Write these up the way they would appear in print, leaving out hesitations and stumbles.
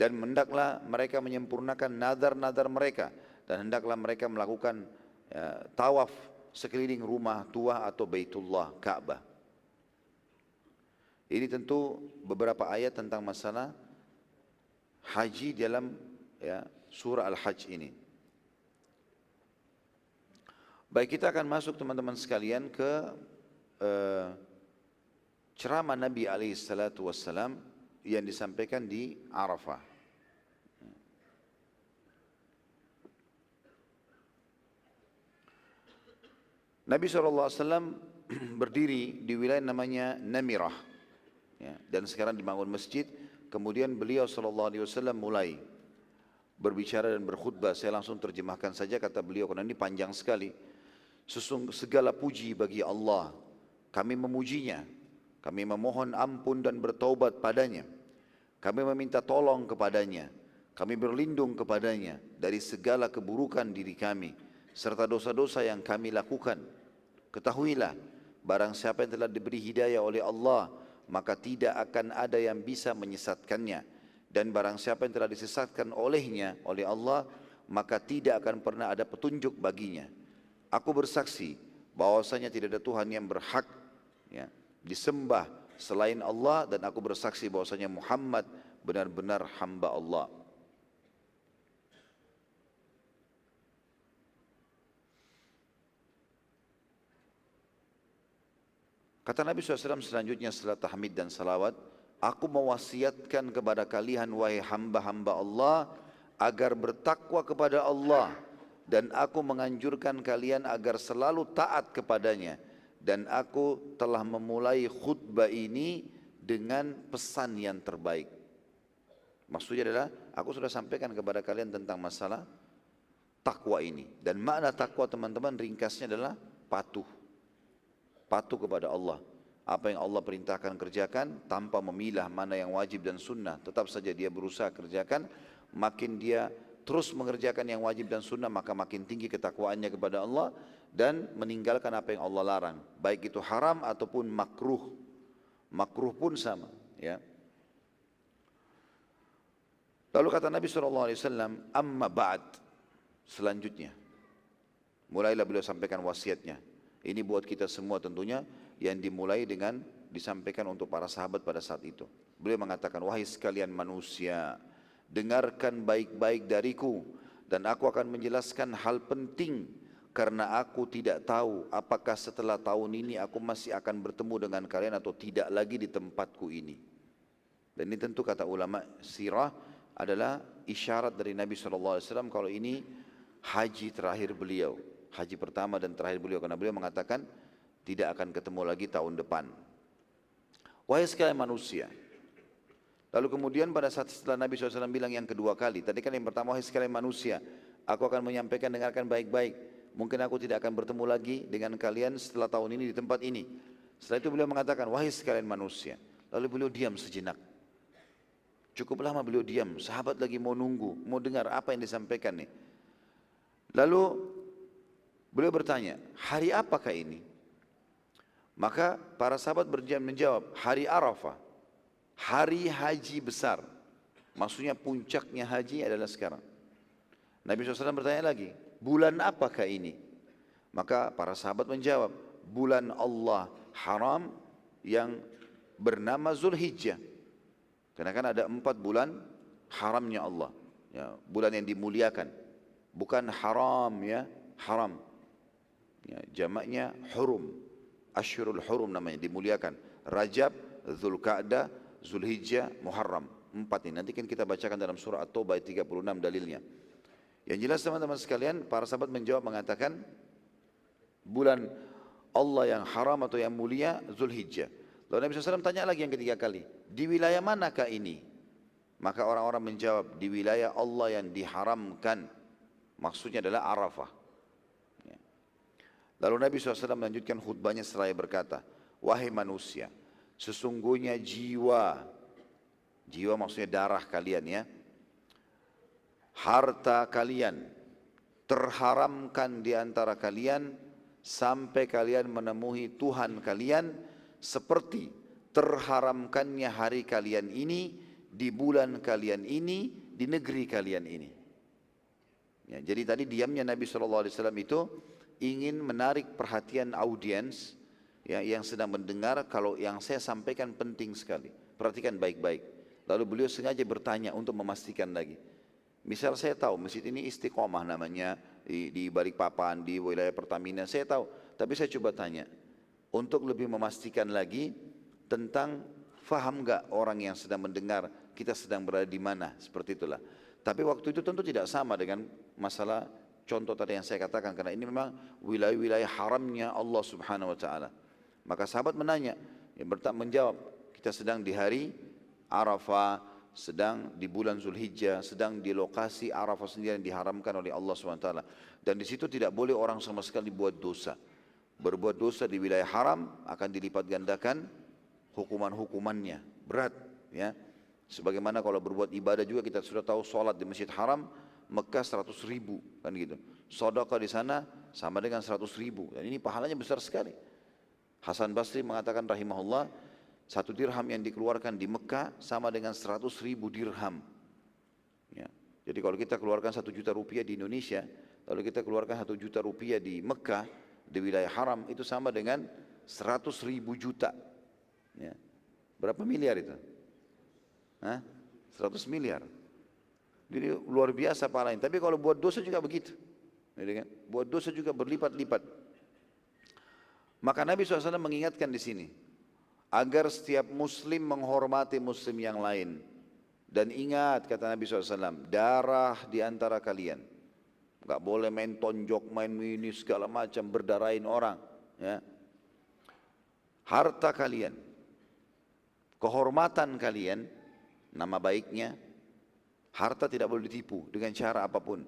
Dan hendaklah mereka menyempurnakan nazar-nazar mereka, dan hendaklah mereka melakukan tawaf sekeliling rumah tua atau Baitullah, Ka'bah. Ini tentu beberapa ayat tentang masalah haji dalam surah Al-Hajj ini. Baik, kita akan masuk teman-teman sekalian ke ceramah Nabi SAW yang disampaikan di Arafah. Nabi SAW berdiri di wilayah namanya Namirah, dan sekarang dibangun masjid. Kemudian beliau SAW mulai berbicara dan berkhutbah. Saya langsung terjemahkan saja kata beliau karena ini panjang sekali. Segala puji bagi Allah, kami memujinya, kami memohon ampun dan bertaubat padanya, kami meminta tolong kepadanya, kami berlindung kepadanya dari segala keburukan diri kami serta dosa-dosa yang kami lakukan. Ketahuilah, barang siapa yang telah diberi hidayah oleh Allah, maka tidak akan ada yang bisa menyesatkannya. Dan barang siapa yang telah disesatkan olehnya, oleh Allah, maka tidak akan pernah ada petunjuk baginya. Aku bersaksi bahwasanya tidak ada Tuhan yang berhak disembah selain Allah, dan aku bersaksi bahwasanya Muhammad benar-benar hamba Allah. Kata Nabi SAW selanjutnya setelah tahmid dan salawat, aku mewasiatkan kepada kalian wahai hamba-hamba Allah agar bertakwa kepada Allah, dan aku menganjurkan kalian agar selalu taat kepadanya. Dan aku telah memulai khutbah ini dengan pesan yang terbaik. Maksudnya adalah aku sudah sampaikan kepada kalian tentang masalah takwa ini. Dan makna takwa teman-teman ringkasnya adalah patuh. Patuh kepada Allah. Apa yang Allah perintahkan kerjakan tanpa memilah mana yang wajib dan sunnah. Tetap saja dia berusaha kerjakan. Makin dia terus mengerjakan yang wajib dan sunnah, maka makin tinggi ketakwaannya kepada Allah, dan meninggalkan apa yang Allah larang, baik itu haram ataupun makruh. Makruh pun sama, ya. Lalu kata Nabi SAW, amma ba'd, selanjutnya mulailah beliau sampaikan wasiatnya. Ini buat kita semua tentunya, yang dimulai dengan disampaikan untuk para sahabat pada saat itu. Beliau mengatakan, wahai sekalian manusia, dengarkan baik-baik dariku, dan aku akan menjelaskan hal penting, karena aku tidak tahu apakah setelah tahun ini aku masih akan bertemu dengan kalian atau tidak lagi di tempatku ini. Dan ini tentu kata ulama sirah adalah isyarat dari Nabi SAW kalau ini haji terakhir beliau, haji pertama dan terakhir beliau, karena beliau mengatakan tidak akan ketemu lagi tahun depan. Wahai sekalian manusia. Lalu kemudian pada saat setelah Nabi SAW bilang yang kedua kali, tadi kan yang pertama, wahai sekalian manusia, aku akan menyampaikan, dengarkan baik-baik, mungkin aku tidak akan bertemu lagi dengan kalian setelah tahun ini di tempat ini. Setelah itu beliau mengatakan, wahai sekalian manusia. Lalu beliau diam sejenak. Cukup lama beliau diam, sahabat lagi mau nunggu, mau dengar apa yang disampaikan nih. Lalu beliau bertanya, hari apakah ini? Maka para sahabat menjawab, hari Arafah, hari haji besar. Maksudnya puncaknya haji adalah sekarang. Nabi SAW bertanya lagi, bulan apakah ini? Maka para sahabat menjawab, bulan Allah haram yang bernama Zulhijjah. Karena kan ada 4 bulan haramnya Allah, ya, bulan yang dimuliakan. Bukan haram, ya, haram, ya, jamaknya hurum, Ashurul Hurum namanya, dimuliakan. Rajab, Dzulqa'dah, Zulhijjah, Muharram. 4 ini nanti kan kita bacakan dalam surah At-Taubah 36 dalilnya. Yang jelas teman-teman sekalian, para sahabat menjawab mengatakan bulan Allah yang haram atau yang mulia Zulhijjah. Lalu Nabi SAW tanya lagi yang ketiga kali, di wilayah manakah ini? Maka orang-orang menjawab, di wilayah Allah yang diharamkan. Maksudnya adalah Arafah. Lalu Nabi SAW melanjutkan khutbahnya seraya berkata, wahai manusia, sesungguhnya jiwa maksudnya darah kalian, ya, harta kalian terharamkan di antara kalian sampai kalian menemui Tuhan kalian, seperti terharamkannya hari kalian ini di bulan kalian ini, di negeri kalian ini. Ya, jadi tadi diamnya Nabi SAW itu ingin menarik perhatian audiens ya, yang sedang mendengar kalau yang saya sampaikan penting sekali. Perhatikan baik-baik. Lalu beliau sengaja bertanya untuk memastikan lagi. Misal saya tahu masjid ini Istiqomah namanya di Balikpapan, di wilayah Pertamina, saya tahu. Tapi saya coba tanya untuk lebih memastikan lagi tentang faham enggak orang yang sedang mendengar kita sedang berada di mana, seperti itulah. Tapi waktu itu tentu tidak sama dengan masalah contoh tadi yang saya katakan, karena ini memang wilayah-wilayah haramnya Allah Subhanahu wa taala. Maka sahabat menanya, menjawab, kita sedang di hari Arafah, sedang di bulan Zulhijjah, sedang di lokasi Arafah sendiri yang diharamkan oleh Allah Subhanahu wa taala. Dan di situ tidak boleh orang sama sekali buat dosa. Berbuat dosa di wilayah haram akan dilipat gandakan hukuman-hukumannya, berat ya. Sebagaimana kalau berbuat ibadah juga kita sudah tahu, sholat di Masjid Haram Mekah 100.000 kan gitu. Sedekah di sana sama dengan 100.000 dan ini pahalanya besar sekali. Hasan Basri mengatakan rahimahullah, 1 dirham yang dikeluarkan di Mekah sama dengan 100.000 dirham. Ya. Jadi kalau kita keluarkan 1 juta rupiah di Indonesia, lalu kita keluarkan 1 juta rupiah di Mekah, di wilayah haram, itu sama dengan 100.000 juta. Ya. Berapa miliar itu? 100 miliar. Jadi luar biasa pahalanya. Tapi kalau buat dosa juga begitu. Buat dosa juga berlipat-lipat. Maka Nabi SAW mengingatkan di sini agar setiap muslim menghormati muslim yang lain. Dan ingat kata Nabi SAW, darah di antara kalian. Gak boleh main tonjok, main ini segala macam, berdarahin orang. Ya. Harta kalian, kehormatan kalian, nama baiknya, harta tidak boleh ditipu dengan cara apapun.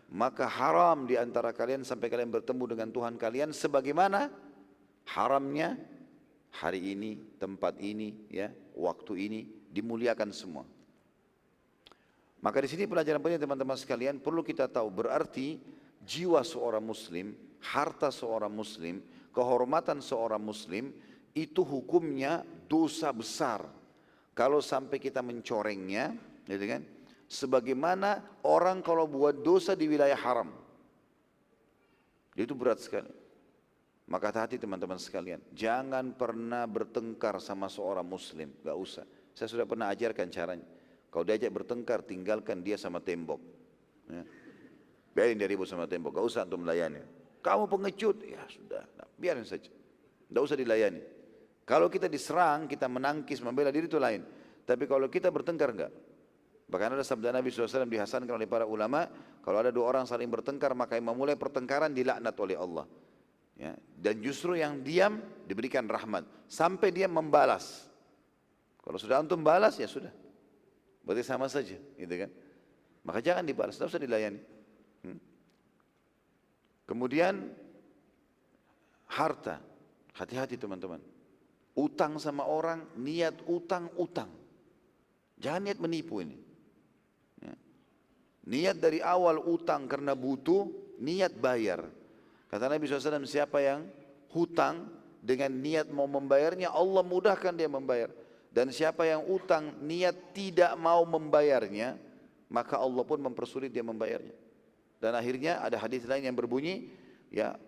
Maka haram di antara kalian sampai kalian bertemu dengan Tuhan kalian sebagaimana haramnya hari ini, tempat ini, ya, waktu ini dimuliakan semua. Maka di sini pelajaran penting teman-teman sekalian, perlu kita tahu berarti jiwa seorang muslim, harta seorang muslim, kehormatan seorang muslim itu hukumnya dosa besar. Kalau sampai kita mencorengnya, gitu kan? Sebagaimana orang kalau buat dosa di wilayah haram, itu berat sekali. Maka hati-hati teman-teman sekalian, jangan pernah bertengkar sama seorang muslim, gak usah. Saya sudah pernah ajarkan caranya. Kalau diajak bertengkar, tinggalkan dia sama tembok. Ya. Biarin dia ribut sama tembok, gak usah untuk melayani. Kamu pengecut, ya sudah, biarin saja. Gak usah dilayani. Kalau kita diserang, kita menangkis, membela diri itu lain. Tapi kalau kita bertengkar enggak. Bahkan ada sabda Nabi SAW dihasankan oleh para ulama, kalau ada 2 orang saling bertengkar, maka yang memulai pertengkaran dilaknat oleh Allah. Ya. Dan justru yang diam diberikan rahmat. Sampai dia membalas. Kalau sudah antum balas, ya sudah. Berarti sama saja. Gitu kan? Maka jangan dibalas, tidak usah dilayani. Kemudian, harta. Hati-hati teman-teman. Utang sama orang, niat utang. Jangan niat menipu ini. Ya. Niat dari awal utang karena butuh, niat bayar. Kata Nabi SAW, siapa yang hutang dengan niat mau membayarnya, Allah mudahkan dia membayar. Dan siapa yang utang niat tidak mau membayarnya, maka Allah pun mempersulit dia membayarnya. Dan akhirnya ada hadis lain yang berbunyi, ya,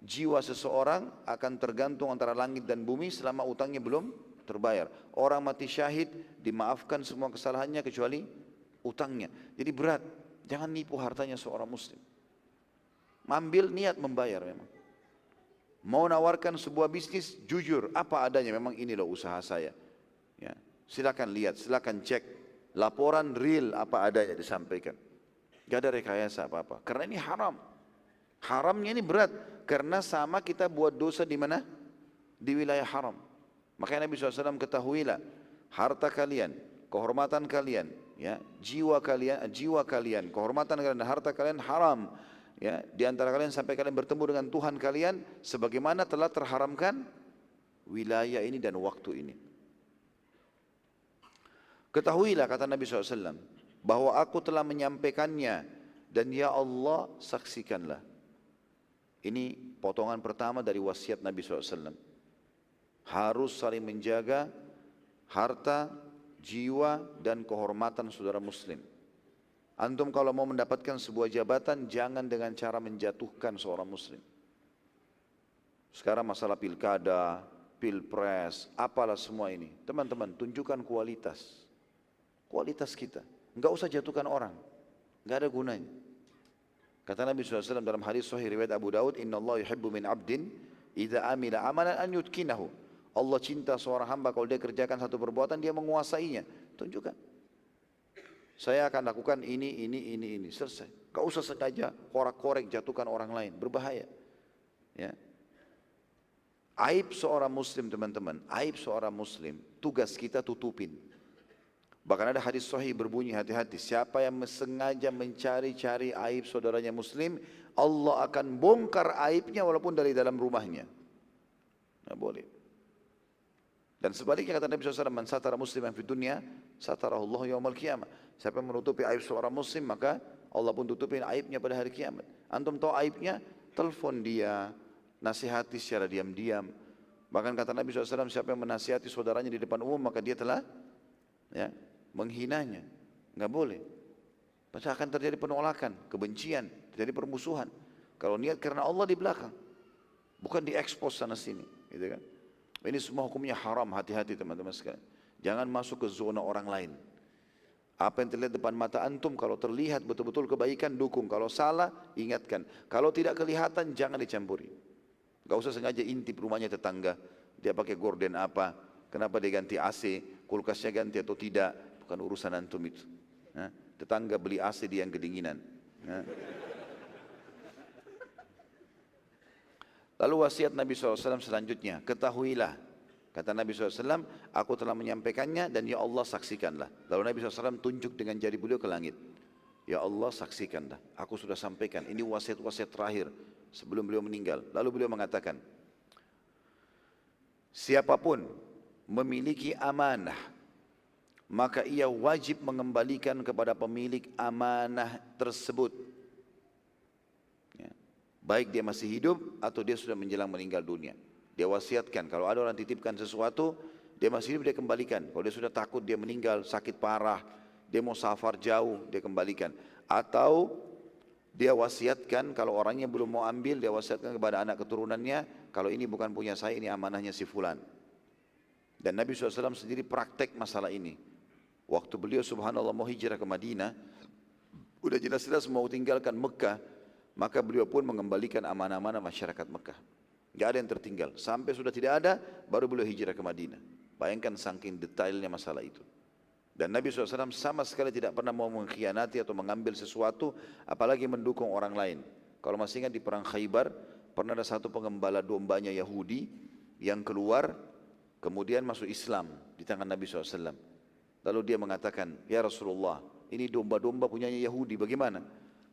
jiwa seseorang akan tergantung antara langit dan bumi selama utangnya belum terbayar. Orang mati syahid dimaafkan semua kesalahannya kecuali utangnya. Jadi berat. Jangan nipu hartanya seorang muslim. Ambil niat membayar memang. Mau nawarkan sebuah bisnis, jujur apa adanya, memang ini loh usaha saya. Ya, silakan lihat, silakan cek. Laporan real apa adanya disampaikan. Gak ada rekayasa apa-apa. Karena ini haram. Haramnya ini berat. Karena sama kita buat dosa di mana? Di wilayah haram. Makanya Nabi SAW ketahuilah, harta kalian, kehormatan kalian, ya, jiwa kalian, kehormatan kalian dan harta kalian haram. Ya, di antara kalian sampai kalian bertemu dengan Tuhan kalian, sebagaimana telah terharamkan wilayah ini dan waktu ini. Ketahuilah kata Nabi SAW, bahwa aku telah menyampaikannya dan ya Allah saksikanlah. Ini potongan pertama dari wasiat Nabi SAW. Harus saling menjaga harta, jiwa dan kehormatan saudara muslim. Antum kalau mau mendapatkan sebuah jabatan, jangan dengan cara menjatuhkan seorang muslim. Sekarang masalah pilkada, pilpres, apalah semua ini. Teman-teman, tunjukkan kualitas. Kualitas kita. Enggak usah jatuhkan orang. Enggak ada gunanya. Kata Nabi SAW dalam hadis sahih riwayat Abu Daud, Inna Allah yuhibbu min abdin, idza amila amalan an yutkinahu. Allah cinta seorang hamba kalau dia kerjakan satu perbuatan, dia menguasainya. Tunjukkan. Saya akan lakukan ini. Selesai. Enggak usah sengaja korek-korek jatuhkan orang lain. Berbahaya. Ya. Aib seorang muslim teman-teman. Aib seorang muslim. Tugas kita tutupin. Bahkan ada hadis sahih berbunyi, hati-hati, siapa yang sengaja mencari-cari aib saudaranya muslim, Allah akan bongkar aibnya walaupun dari dalam rumahnya. Tidak boleh. Dan sebaliknya kata Nabi SAW, man satara musliman fi dunya, satarahullahu yawmal qiyamah. Siapa yang menutupi aib seorang muslim, maka Allah pun tutupin aibnya pada hari kiamat. Antum tahu aibnya, telepon dia, nasihati secara diam-diam. Bahkan kata Nabi SAW, siapa yang menasihati saudaranya di depan umum, maka dia telah menghinanya. Enggak boleh. Pasti akan terjadi penolakan, kebencian, terjadi permusuhan. Kalau niat karena Allah di belakang, bukan diekspos sana sini, gitu kan? Ini semua hukumnya haram, hati-hati teman-teman sekalian. Jangan masuk ke zona orang lain. Apa yang terlihat depan mata antum, kalau terlihat betul-betul kebaikan, dukung. Kalau salah, ingatkan. Kalau tidak kelihatan, jangan dicampuri. Enggak usah sengaja intip rumahnya tetangga. Dia pakai gorden apa, kenapa dia ganti AC, kulkasnya ganti atau tidak. Bukan urusan antum itu. Tetangga beli AC dia yang kedinginan. Lalu wasiat Nabi SAW selanjutnya, ketahuilah. Kata Nabi SAW, aku telah menyampaikannya dan ya Allah saksikanlah. Lalu Nabi SAW tunjuk dengan jari beliau ke langit. Ya Allah saksikanlah, aku sudah sampaikan. Ini wasiat-wasiat terakhir sebelum beliau meninggal. Lalu beliau mengatakan, siapapun memiliki amanah, maka ia wajib mengembalikan kepada pemilik amanah tersebut. Ya. Baik dia masih hidup atau dia sudah menjelang meninggal dunia. Dia wasiatkan, kalau ada orang titipkan sesuatu, dia masih hidup dia kembalikan. Kalau dia sudah takut dia meninggal, sakit parah, dia mau safar jauh, dia kembalikan. Atau dia wasiatkan, kalau orangnya belum mau ambil, dia wasiatkan kepada anak keturunannya, kalau ini bukan punya saya, ini amanahnya si fulan. Dan Nabi SAW sendiri praktek masalah ini. Waktu beliau subhanallah mau hijrah ke Madinah, udah jelas-jelas mau tinggalkan Mekah, maka beliau pun mengembalikan amanah-amanah masyarakat Mekah. Gak ada yang tertinggal. Sampai sudah tidak ada, baru beliau hijrah ke Madinah. Bayangkan saking detailnya masalah itu. Dan Nabi SAW sama sekali tidak pernah mau mengkhianati atau mengambil sesuatu, apalagi mendukung orang lain. Kalau masih ingat di perang Khaybar, pernah ada satu pengembala dombanya Yahudi yang keluar, kemudian masuk Islam di tangan Nabi SAW. Lalu dia mengatakan, ya Rasulullah, ini domba-domba punyanya Yahudi, bagaimana?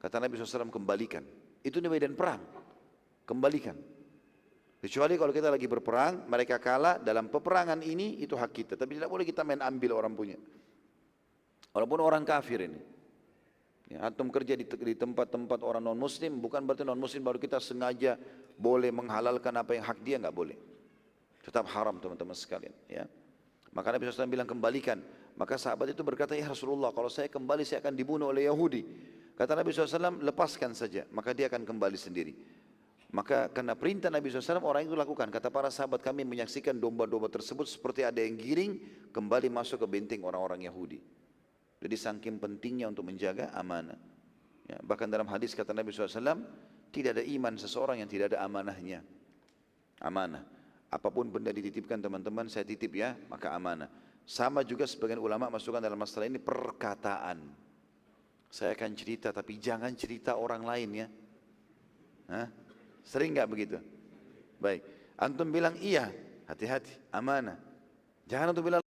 Kata Nabi SAW, kembalikan. Itu di medan perang, kembalikan. Kecuali kalau kita lagi berperang, mereka kalah, dalam peperangan ini, itu hak kita. Tapi tidak boleh kita main ambil orang punya. Walaupun orang kafir ini. Ya, antum kerja di tempat-tempat orang non-muslim, bukan berarti non-muslim baru kita sengaja boleh menghalalkan apa yang hak dia, nggak boleh. Tetap haram teman-teman sekalian. Ya. Maka Nabi SAW bilang kembalikan. Maka sahabat itu berkata, ya Rasulullah, kalau saya kembali saya akan dibunuh oleh Yahudi. Kata Nabi SAW, lepaskan saja, maka dia akan kembali sendiri. Maka karena perintah Nabi SAW, orang itu lakukan. Kata para sahabat, kami menyaksikan domba-domba tersebut seperti ada yang giring, kembali masuk ke benteng orang-orang Yahudi. Jadi saking pentingnya untuk menjaga amanah. Ya, bahkan dalam hadis kata Nabi SAW, tidak ada iman seseorang yang tidak ada amanahnya. Amanah. Apapun benda dititipkan teman-teman, saya titip ya, maka amanah. Sama juga sebagian ulama masukkan dalam masalah ini perkataan. Saya akan cerita, tapi jangan cerita orang lain ya. Sering nggak begitu? Baik. Antum bilang iya, hati-hati, amanah. Jangan antum bilang